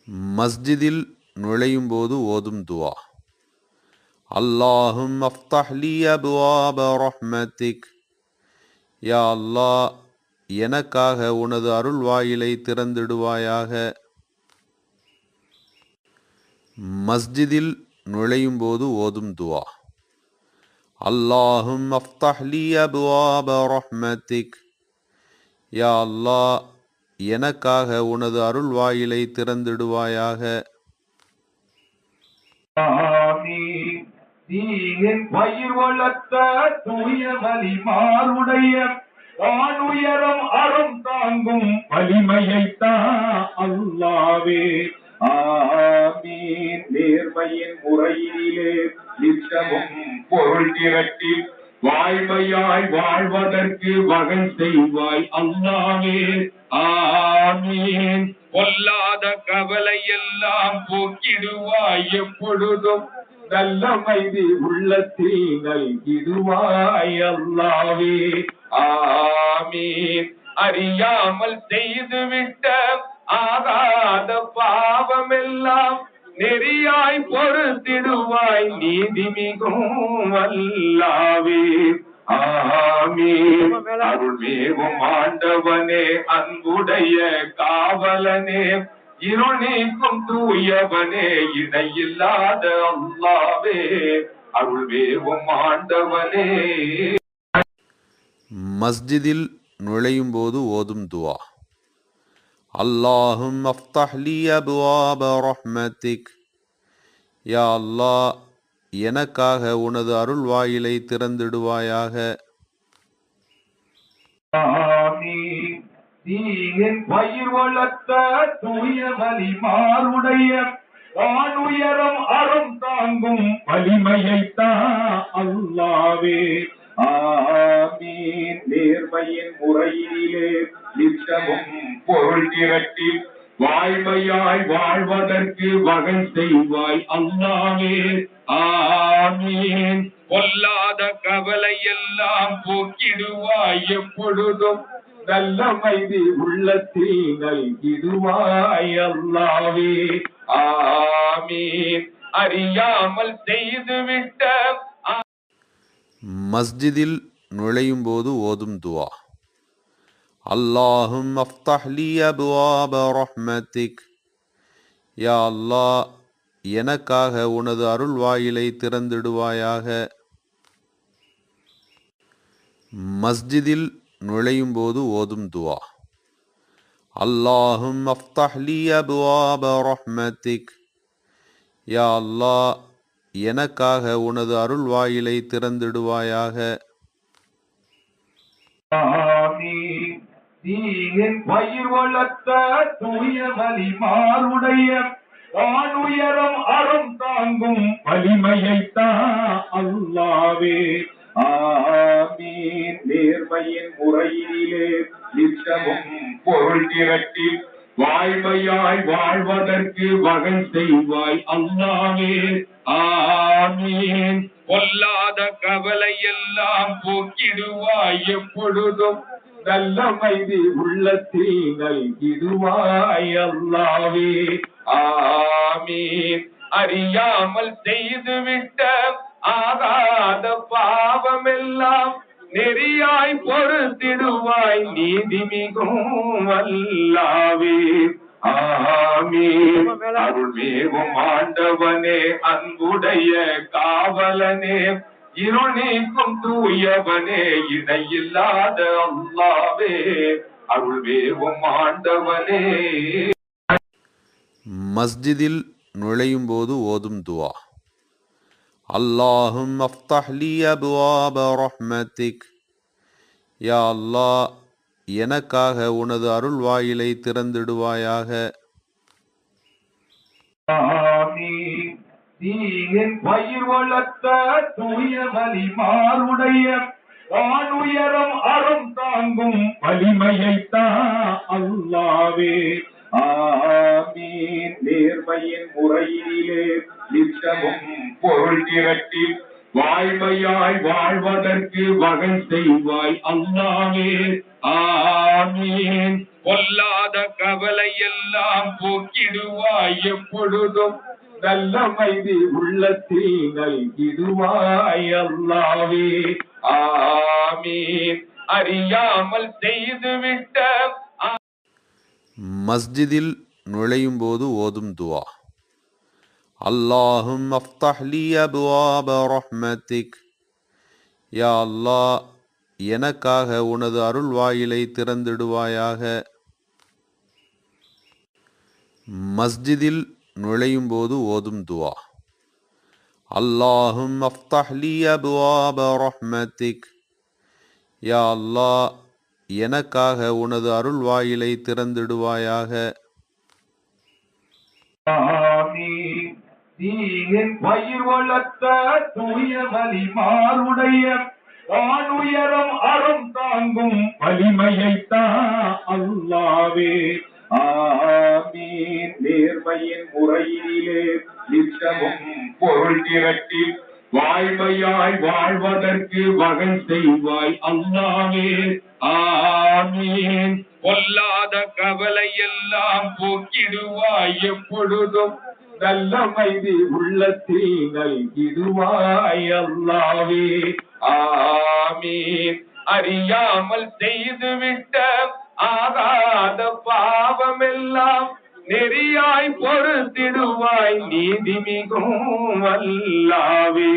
மஸ்ஜிதில் நுழையும் போது ஓதும் துவா. அல்லாஹும் அஃப்தஹ் லி அப்வாப ரஹ்மத்திக். யா அல்லாஹ், எனக்காக உனது அருள் வாயிலை திறந்திடுவாயாக. மஸ்ஜிதில் நுழையும் போது ஓதும் துவா. அல்லாஹும் அஃப்தஹ் லி அப்வாப ரஹ்மத்திக். யா அல்லாஹ், எனக்காக உனது அருள் வாயிலை திறந்திடுவாயாக. பயிர் வளர்த்த தூய வலிமாருடைய வானுயரம் அறம் தாங்கும் வலிமையைத்தான் அல்லாவே. ஆமீன். நேர்மையின் முறையிலே நித்தமும் பொருள் திரட்டி வாய்மையாய் வாழ்வதற்கு வகை செய்வாய் அல்லாவே. ஆமீன். பொல்லாத கவலை எல்லாம் போக்கிடுவாய், எப்பொழுதும் நல்ல மைதி உள்ளத்தில் நல்கிடுவாய் அல்லாவே. ஆமீன். அறியாமல் செய்துவிட்ட ஆகாத பாவமெல்லாம் நெறியாய் பொறுத்திடுவாய், நீதி மிகும் அல்லாவே. ஆமீன். அருள் மேவும் ஆண்டவனே, அன்புடைய காவலனே, இருள் நீக்கும் தூயவனே, இடையில்லாத அல்லாவே. அருள் மேவும் ஆண்டவனே. மஸ்ஜிதில் நுழையும் போது ஓதும் துவா. அல்லாஹும் அஃப்தஹ் லி அப்வாப ரஹ்மத்திக். யா அல்லாஹ், எனக்காக உனது அருள் வாயிலை திறந்திடுவாயாக. பயிர் வளர்த்த தூய வலிமாருடைய வானுயரம் அறம் தாங்கும் வலிமையைத்தான் அல்லாவே. ஆமீன். நேர்மையின் முறையிலே நித்தமும் பொருள் திரட்டி வாய்மையாய் வாழ்வதற்கு வகை செய்வாய் அல்லாவே. ஆமீன். பொல்லாத கவலை எல்லாம் போக்கிடுவாய், எப்பொழுதும் நல்ல மைதி உள்ளத்தில் நல்கிடுவாய் அல்லாவே. ஆமீன். அறியாமல் செய்துவிட்ட மஸ்ஜிதில் நுழையும் போது ஓதும் துவா. அல்லாஹும் அஃப்தஹ் லி அப்வாப ரஹ்மத்திக். யா அல்லாஹ், எனக்காக உனது அருள் வாயிலை திறந்திடுவாயாக. மஸ்ஜிதில் நுழையும் போது ஓதும் துவா. அல்லாஹும் அஃப்தஹ் லி அப்வாப ரஹ்மத்திக். யா அல்லாஹ், எனக்காக உனது அருள் வாயிலை திறந்திடுவாயாக. பயிர் வளர்த்த தூய வலிமாருடைய வானுயரம் அறம் தாங்கும் வலிமையைத்தான் அல்லாவே. ஆமீன். நேர்மையின் முறையிலே நித்தமும் பொருள் திரட்டி வாய்மையாய் வாழ்வதற்கு வகை செய்வாய் அல்லாவே. ஆமீன். பொல்லாத கவலை எல்லாம் போக்கிடுவாய், எப்பொழுதும் நல்ல மைதி உள்ளத்தில் நல்கிடுவாய் அல்லாவே. ஆமீன். அறியாமல் செய்துவிட்ட ஆகாத பாவமெல்லாம் நெறியாய் பொறுத்திடுவாய், நீதி மிகும் அல்லாவே. ஆமீன். அருள் மேவும் ஆண்டவனே, அன்புடைய காவலனே, இருள் நீக்கும் தூயவனே, இடையில்லாத அல்லாவே. அருள் மேவும் ஆண்டவனே. மஸ்ஜிதில் நுழையும் போது ஓதும் துவா. அல்லாஹும் அஃப்தஹ் லி அப்வாப ரஹ்மத்திக். யா அல்லாஹ், எனக்காக உனது அருள் வாயிலை திறந்திடுவாயாக. ஆமீன். பயிர் வளர்த்த தூய வலிமாருடைய வானுயரம் அறம் தாங்கும் வலிமையைத்தான் அல்லாவே. ஆமீன். நேர்மையின் முறையிலே நித்தமும் பொருள் திரட்டி வாய்மையாய் வாழ்வதற்கு வகை செய்வாய் அல்லாவே. ஆமீன். பொல்லாத கவலை எல்லாம் போக்கிடுவாய் எப்பொழுதும் நல்லமைதி உள்ளத்தில் நல்கிடுவாய் அல்லாவே ஆமீன் அறியாமல் செய்துவிட்ட மஸ்ஜிதில் நுழையும் போது ஓதும் துவா. அல்லாஹும் அஃப்தஹ் லி அப்வாப ரஹ்மத்திக். யா அல்லாஹ், எனக்காக உனது அருள் வாயிலை திறந்திடுவாயாக. மஸ்ஜிதில் நுழையும் போது ஓதும் துவா. அல்லாஹும் அஃப்தஹ் லி அப்வாப ரஹ்மத்திக். யா அல்லாஹ், எனக்காக உனது அருள் வாயிலை திறந்திடுவாயாக. ஆமீன். நீரின் பயிர் வளர்த்த தூய வலிமாருடைய வானுயரம் அறம் தாங்கும் வலிமையைத்தான் அல்லாவே ஆமீன். நேர்மையின் முறையிலே நித்தமும் பொருள் திரட்டி வாய்மையாய் வாழ்வதற்கு வகை செய்வாய் அல்லாவே ஆமீன். பொல்லாத கவலை எல்லாம் போக்கிடுவாய் எப்பொழுதும் நல்லமைதி உள்ளத்தில் நல்கிடுவாய் அல்லாவே ஆமீன். அறியாமல் செய்துவிட்ட ஆகாத பாவமெல்லாம் நெறியாய் பொறுத்திடுவாய் நீதிமிகும் அல்லாவே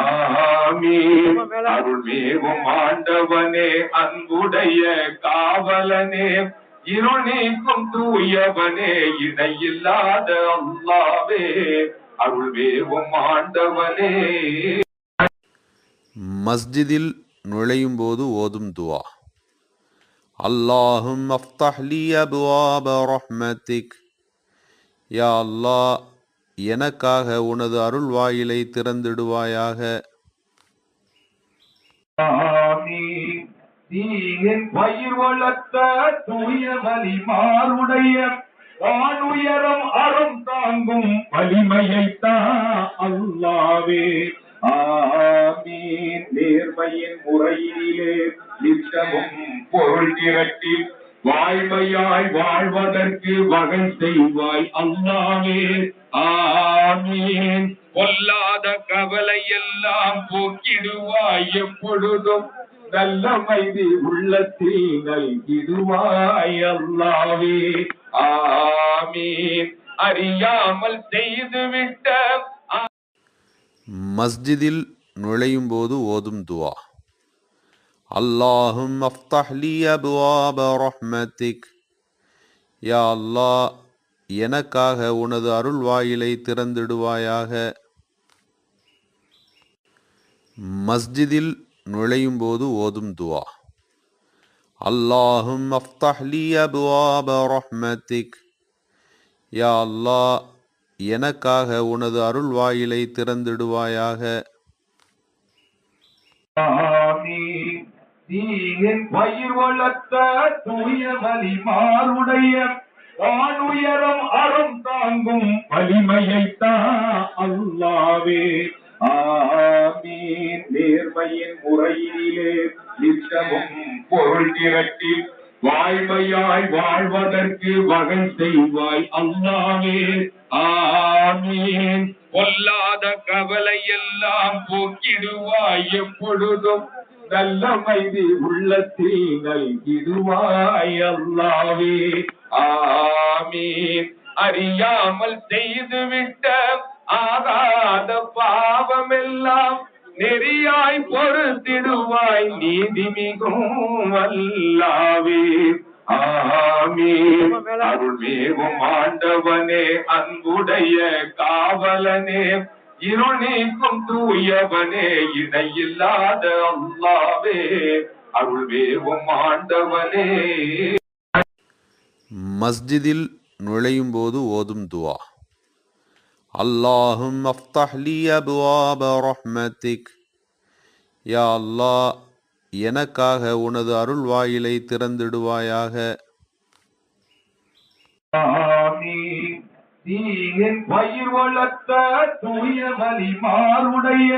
ஆமீன். அருள்மேவும் ஆண்டவனே அன்புடைய காவலனே இருள் நீக்கும் தூயவனே இணையில்லாத அல்லாவே அருள்மேவும் ஆண்டவனே. மஸ்ஜிதில் நுழையும் போது ஓதும் துவா. அல்லாஹும் அஃப்தஹ் லி அப்வாப ரஹ்மத்திக். யா அல்லாஹ், எனக்காக உனது அருள் வாயிலை திறந்திடுவாயாக. ஆமீன். நீரின் பயிர் வளர்த்த தூய வலிமாருடைய வானுயரம் அறம் தாங்கும் வலிமையைத்தான் அல்லாவே ஆமீன். நேர்மையின் முறையிலே நித்தமும் பொருள் திரட்டி வாய்மையாய் வாழ்வதற்கு வகை செய்வாய் அல்லாவே ஆமீன். பொல்லாத கவலை எல்லாம் போக்கிடுவாய் எப்பொழுதும் நல்லமைதி உள்ளத்தில் நல்கிடுவாய் அல்லாவே ஆமீன். அறியாமல் செய்துவிட்ட மஸ்ஜிதில் நுழையும் போது ஓதும் துவா. அல்லாஹும் அஃப்தஹ் லி அப்வாப ரஹ்மத்திக். யா அல்லாஹ், எனக்காக உனது அருள் வாயிலை திறந்திடுவாயாக. மஸ்ஜிதில் நுழையும் போது ஓதும் துவா. அல்லாஹும் அஃப்தஹ் லி அப்வாப ரஹ்மத்திக். யா அல்லாஹ், எனக்காக உனது அருள் வாயிலை திறந்திடுவாயாக. ஆமீன். நீரின் பயிர் வளர்த்த தூய வலிமாருடைய வானுயரம் அறம் தாங்கும் வலிமையைத்தான் அல்லாவே ஆமீன். நேர்மையின் முறையிலே நித்தமும் பொருள் திரட்டி வாய்மையாய் வாழ்வதற்கு வகை செய்வாய் அல்லாவே ஆமீன். பொல்லாத கவலை எல்லாம் போக்கிடுவாய் எப்பொழுதும் நல்லமைதி உள்ளத்தில் நல்கிடுவாய் அல்லாவே ஆமீன். அறியாமல் செய்துவிட்ட ஆகாத பாவமெல்லாம் நெறியாய் பொறுத்திடுவாய் நீதிமிகும் அல்லாவே ஆமீன். அருள்மேவும் ஆண்டவனே அன்புடைய காவலனே இருள் நீக்கும் தூயவனே இணையில்லாத அல்லாவே அருள்மேவும் ஆண்டவனே. மஸ்ஜிதில் நுழையும் போது ஓதும் துவா. அல்லாஹும் அஃப்தஹ் லி அப்வாப ரஹ்மத்திக். யா அல்லாஹ், எனக்காக உனது அருள் வாயிலை திறந்திடுவாயாக. ஆமீன். நீரின் பயிர் வளர்த்த தூய வலிமாருடைய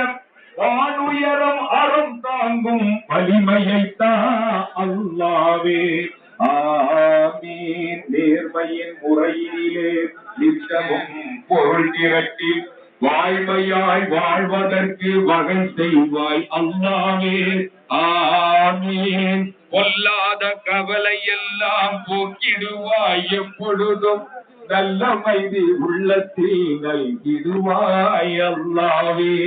வானுயரம் அறம் தாங்கும் வலிமையைத்தான் அல்லாவே ஆமீன். நேர்மையின் முறையிலே நித்தமும் பொருள் திரட்டி வாய்மையாய் வாழ்வதற்கு வகை செய்வாய் அல்லாவே. ஆமீன். பொல்லாத கவலை எல்லாம் போக்கிடுவாய் எப்பொழுதும் நல்லமைதி உள்ளத்தில் நல்கிடுவாய் அல்லாவே.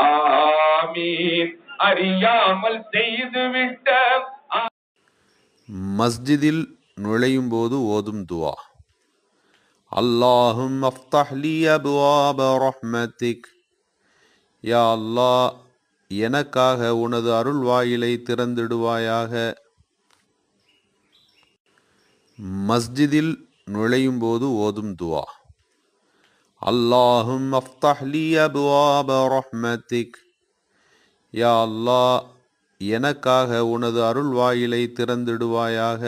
ஆமீன். அறியாமல் செய்துவிட்ட மஸ்ஜிதில் நுழையும் போது ஓதும் துவா. அல்லாஹும் அஃப்தஹ்லி அப்வாப ரஹ்மத்திக். யா அல்லாஹ், எனக்காக உனது அருள் வாயிலை திறந்திடுவாயாக. மஸ்ஜிதில் நுழையும் போது ஓதும் துவா. அல்லாஹும் அஃப்தஹ்லி அப்வாப ரஹ்மத்திக். யா அல்லாஹ், எனக்காக உனது அருள் வாயிலை திறந்திடுவாயாக.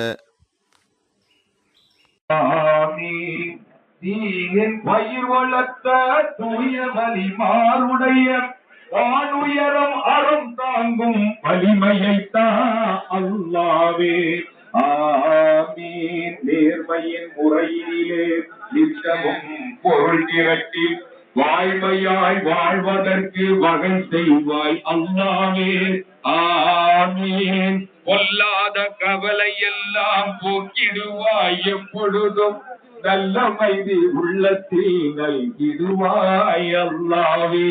ஆமீன். தீனின் பயிர் வளர்த்த தூய வலிமாருடைய வானுயரம் அறம் தாங்கும் வலிமையைத்தா அல்லாவே. ஆமீன். நேர்மையின் முறையிலே நித்தமும் பொருள் திரட்டி வாய்மையாய் வாழ்வதற்கு வகை செய்வாய் அல்லாவே. ஆமீன். பொல்லாத கவலை எல்லாம் போக்கிடுவாய் எப்பொழுதும் நல்லமைதி உள்ளத்தில் நல்கிடுவாய் அல்லாவே.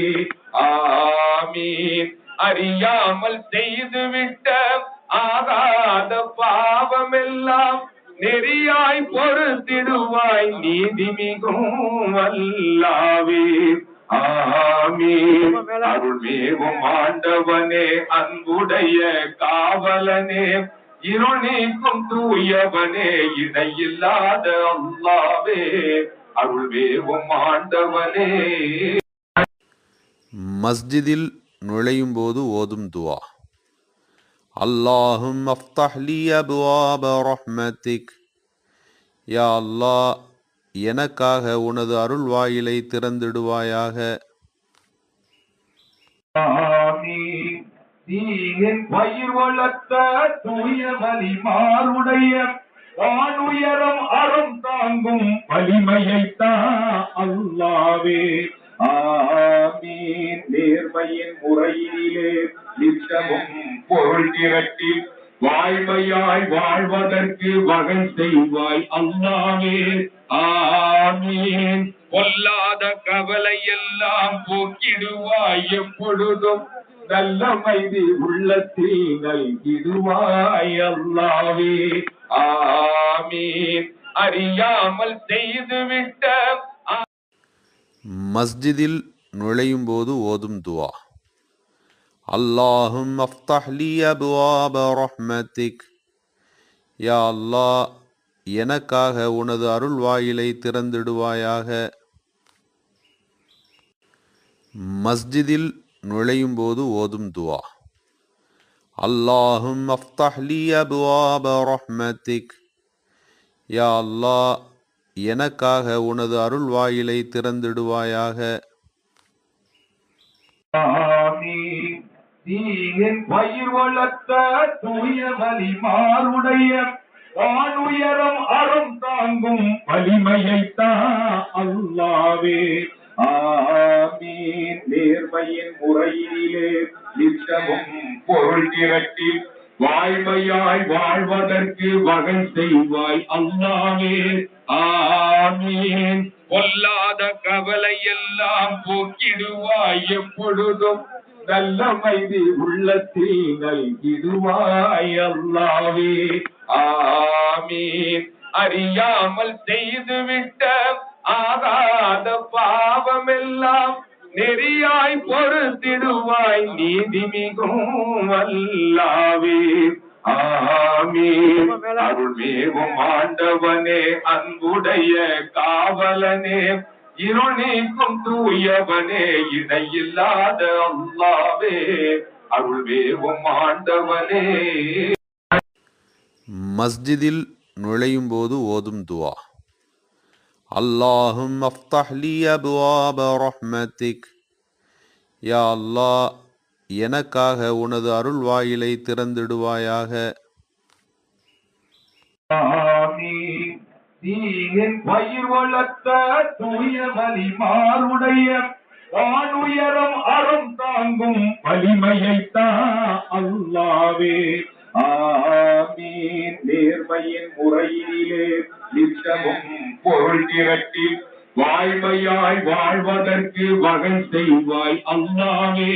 ஆமீன். அறியாமல் செய்துவிட்ட ஆகாத பாவமெல்லாம் நெறியாய் பொறுத்திடுவாய் நீதிமிகும் அல்லாவே. ஆமீன். அருள்மேவும் ஆண்டவனே, அன்புடைய காவலனே, இருள் நீக்கும் தூயவனே, இணையில்லாத அல்லாவே. அருள்மேவும் ஆண்டவனே. மஸ்ஜிதில் நுழையும் போது ஓதும் துவா. அல்லாஹும் அஃப்தஹ்லி அப்வாப ரஹ்மத்திக். யா அல்லாஹ், எனக்காக உனது அருள் வாயிலை திறந்திடுவாயாக. ஆமீன். தீனின் பயிர் வளர்த்த தூய வலிமாருடைய வானுயரம் அறம் தாங்கும் வலிமையைத்தா அல்லாவே. ஆமீன். நேர்மையின் முறையிலே நித்தமும் பொருள் திரட்டி வாய்மையாய் வாழ்வதற்கு வகை செய்வாய் அல்லாவே. ஆமீன். பொல்லாத கவலை எல்லாம் போக்கிடுவாய் எப்பொழுதும் நல்லமைதி உள்ளத்தில் நல்கிடுவாய் அல்லாவே. ஆமீன். அறியாமல் செய்துவிட்ட மஸ்ஜிதில் நுழையும் போது ஓதும் துவா. அல்லாஹும் அஃப்தஹ்லி அப்வாப ரஹ்மத்திக். யா அல்லாஹ், எனக்காக உனது அருள் வாயிலை திறந்திடுவாயாக. மஸ்ஜிதில் நுழையும் போது ஓதும் துவா. அல்லாஹும் அஃப்தஹ்லி அப்வாப ரஹ்மத்திக். யா அல்லாஹ், எனக்காக உனது அருள் வாயிலை திறந்திடுவாயாக. ஆமீன். தீனின் பயிர் வளர்த்த தூய வலிமாருடைய வானுயரம் அறம் தாங்கும் வலிமையைத்தா அல்லாவே. ஆமீன். நேர்மையின் முறையிலே நித்தமும் பொருள் திரட்டி வாய்மையாய் வாழ்வதற்கு வகை செய்வாய் அல்லாவே. ஆமீன். பொல்லாத கவலை எல்லாம் போக்கிடுவாய் எப்பொழுதும் நல்லமைதி உள்ளத்தில் நல்கிடுவாய் அல்லாவே. ஆமீன். அறியாமல் செய்துவிட்ட ஆகாத பாவமெல்லாம் நெறியாய் பொறுத்திடுவாய் நீதிமிகும் அல்லாவே. ஆமீன். அருள்மேவும் ஆண்டவனே, அன்புடைய காவலனே, இருள் நீக்கும் தூயவனே, இணையில்லாத அல்லாவே. அருள்மேவும் ஆண்டவனே. மஸ்ஜிதில் நுழையும் போது ஓதும் துவா. அல்லாஹும் அஃப்தஹ்லி அப்வாப ரஹ்மத்திக். யா அல்லாஹ், எனக்காக உனது அருள் வாயிலை திறந்திடுவாயாக. ஆமீன். தீனின் பயிர் வளர்த்த தூய வலிமாருடைய வானுயரம் அறம் தாங்கும் வலிமையைத்தா அல்லாவே. ஆமீன். நேர்மையின் முறையிலே நித்தமும் பொருள் திரட்டி வாய்மையாய் வாழ்வதற்கு வகை செய்வாய் அல்லாவே.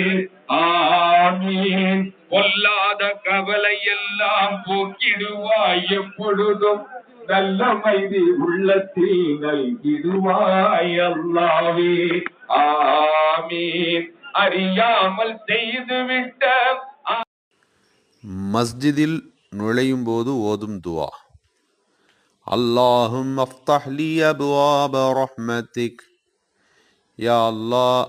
ஆமீன். பொல்லாத கவலை எல்லாம் போக்கிடுவாய் எப்பொழுதும் நல்ல மைதி உள்ளத்தில் நல்கிடுவாய் அல்லாவே. ஆமீன். அறியாமல் செய்துவிட்ட மஸ்ஜிதில் நுழையும் போது ஓதும் துவா. அல்லாஹும் அஃப்தஹ்லி அப்வாப ரஹ்மத்திக். யா அல்லாஹ்,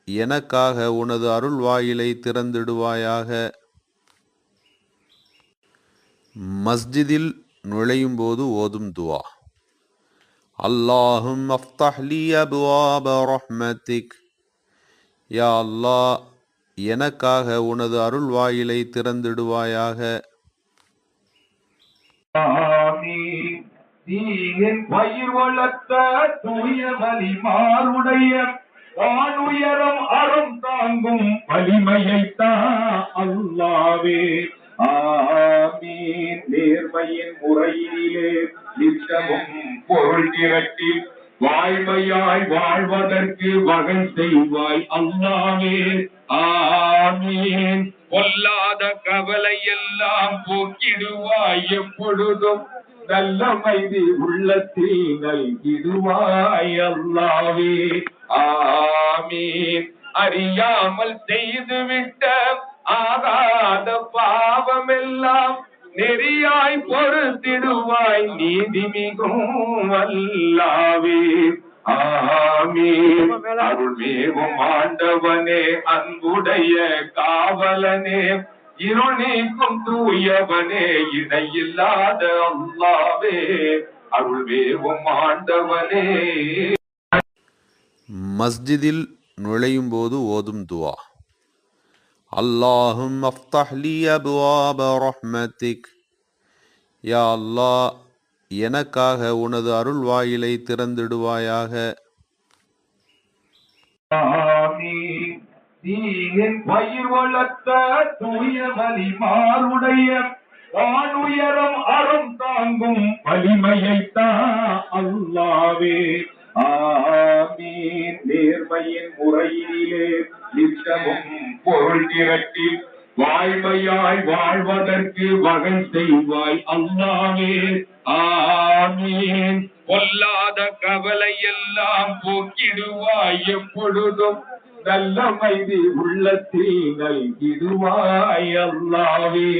எனக்காக உனது அருள் வாயிலை திறந்திடுவாயாக. மஸ்ஜிதில் நுழையும் போது ஓதும் துவா. அல்லாஹும் அஃப்தஹ்லி அப்வாப ரஹ்மத்திக். யா அல்லாஹ், எனக்காக உனது அருள் வாயிலை திறந்திடுவாயாக. ஆமீன். தீனின் பயிர் வளர்த்த தூய வலிமாருடைய வானுயரம் அறம் தாங்கும் வலிமையைத்தா அல்லாவே. ஆமீன். நேர்மையின் முறையிலே நித்தமும் பொருள் திரட்டி வாய்மையாய் வாழ்வதற்கு வகை செய்வாய் அல்லாவே. ஆமீன். பொல்லாத கவலை எல்லாம் போக்கிடுவாய் எப்பொழுதும் நல்ல மைதி உள்ளத்தில் நல்கிடுவாய் அல்லாவே. ஆமீன். அறியாமல் செய்துவிட்ட ஆகாத பாவமெல்லாம் நெறியாய் பொறுத்திடுவாய் நீதிமிகும் அல்லாவே. ஆமீன். அருள்மேவும் ஆண்டவனே, அன்புடைய காவலனே, இருள் நீக்கும் தூயவனே, இணையில்லாத அல்லாவே. அருள்மேவும் ஆண்டவனே. மஸ்ஜிதில் நுழையும் போது ஓதும் துவா. அல்லாஹும் அஃப்தஹ்லி அப்வாப ரஹ்மத்திக். யா அல்லாஹ், எனக்காக உனது அருள் வாயிலை திறந்திடுவாயாக. ஆமீன். தீனின் பயிர் வளர்த்த தூய வலிமாருடைய வானுயரம் அறம் தாங்கும் வலிமையைத்தா அல்லாவே. ஆமீன். நேர்மையின் முறையிலே நித்தமும் பொருள் திரட்டி வாய்மையாய் வாழ்வதற்கு வகை செய்வாய் அல்லாவே. ஆமீன். பொல்லாத கவலை எல்லாம் போக்கிடுவாய் எப்பொழுதும் நல்ல மைதி உள்ளத்தில் நல்கிடுவாய் அல்லாவே.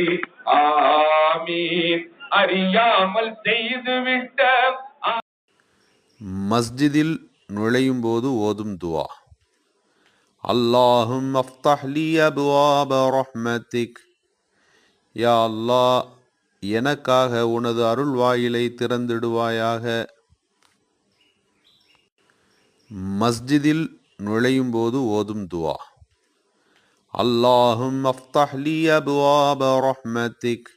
ஆமீன். அறியாமல் செய்துவிட்ட மஸ்ஜிதில் நுழையும் போது ஓதும் துவா. அல்லாஹும் அஃப்தஹ்லி அப்வாப ரஹ்மத்திக். யா அல்லாஹ், எனக்காக உனது அருள் வாயிலை திறந்திடுவாயாக. மஸ்ஜிதில் நுழையும் போது ஓதும் துவா. அல்லாஹும் அஃப்தஹ்லி அப்வாப ரஹ்மத்திக்.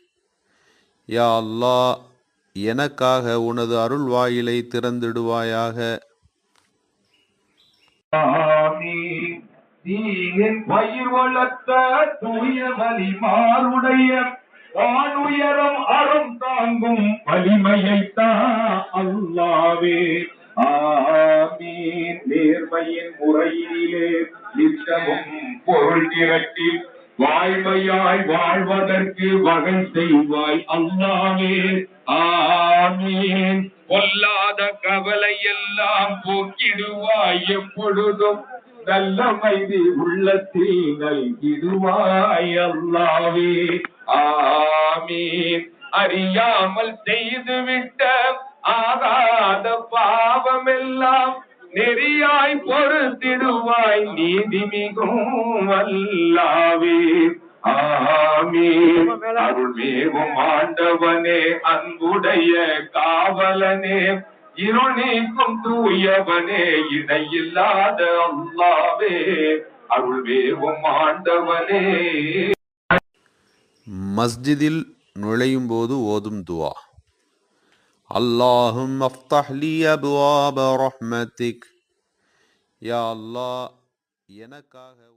யா அல்லாஹ், எனக்காக உனது அருள் வாயிலை திறந்திடுவாயாக. ஆமீன். தீனின் பயிர் வளர்த்த தூய வலிமாருடைய வானுயரம் அறம் தாங்கும் வலிமையைத்தா அல்லாவே. ஆமீன். நேர்மையின் முறையிலே நித்தமும் பொருள் திரட்டி வாய்மையாய் வாழ்வதற்கு வகை செய்வாய் அல்லாவே. ஆமீன். பொல்லாத கவலை எல்லாம் போக்கிடுவாய் எப்பொழுதும் நல்ல மைதி உள்ளத்தில் நல்கிடுவாய் அல்லாவே. ஆமீன். அறியாமல் செய்துவிட்ட ஆகாத பாவமெல்லாம் நெறியாய் பொறுத்திடுவாய் நீதிமிகும் அல்லாவே. ஆமீன். அருள்மேவும் ஆண்டவனே, அன்புடைய காவலனே, இருள் நீக்கும் தூயவனே, இணையில்லாத அல்லாவே. அருள்மேவும் ஆண்டவனே. மஸ்ஜிதில் நுழையும் போது ஓதும் துவா. اللهم افتح لي أبواب رحمتك. யா அல்லாஹ் எனக்காக